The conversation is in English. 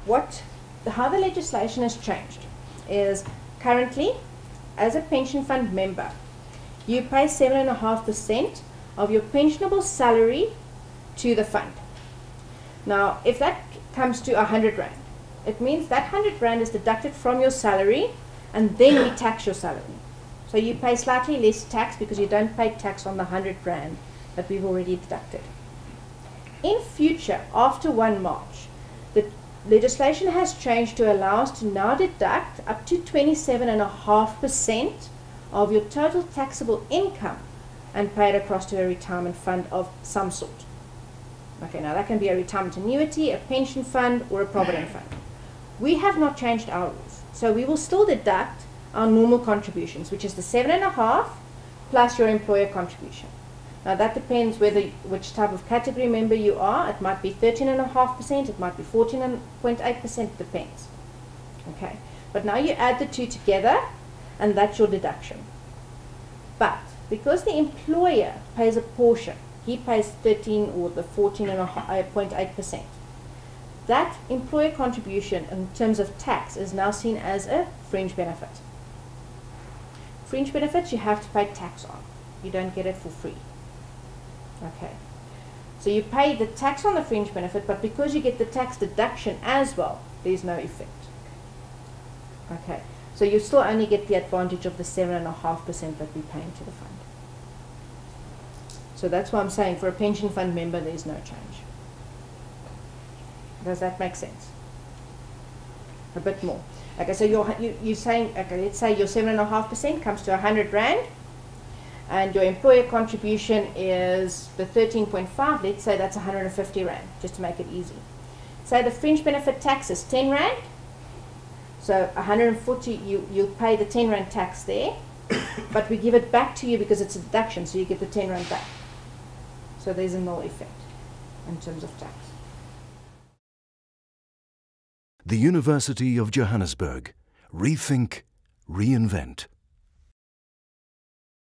how the legislation has changed is currently, as a pension fund member, you pay 7.5% of your pensionable salary to the fund. Now, if that comes to 100 Rand, it means that 100 Rand is deducted from your salary, and then we tax your salary. So you pay slightly less tax because you don't pay tax on the 100 Rand that we've already deducted. In future, after 1 March, the legislation has changed to allow us to now deduct up to 27.5% of your total taxable income and pay it across to a retirement fund of some sort. Okay, now that can be a retirement annuity, a pension fund, or a provident fund. We have not changed our rules, so we will still deduct our normal contributions, which is the 7.5 plus your employer contribution. Now that depends which type of category member you are. It might be 13.5%, it might be 14.8%, it depends. Okay, but now you add the two together, and that's your deduction. But because the employer pays a portion, he pays 13 or the 14.8%. That employer contribution in terms of tax is now seen as a fringe benefit. Fringe benefits you have to pay tax on. You don't get it for free. Okay. So you pay the tax on the fringe benefit, but because you get the tax deduction as well, there's no effect. Okay. So you still only get the advantage of the 7.5% that we pay into the fund. So that's why I'm saying for a pension fund member, there's no change. Does that make sense? A bit more. Okay, so you're saying, okay, let's say your 7.5% comes to 100 Rand, and your employer contribution is the 13.5, let's say that's 150 Rand, just to make it easy. Say the fringe benefit tax is 10 Rand, so 140, you'll pay the 10 Rand tax there, but we give it back to you because it's a deduction, so you get the 10 Rand back. So there's a null effect in terms of tax. The University of Johannesburg. Rethink, reinvent.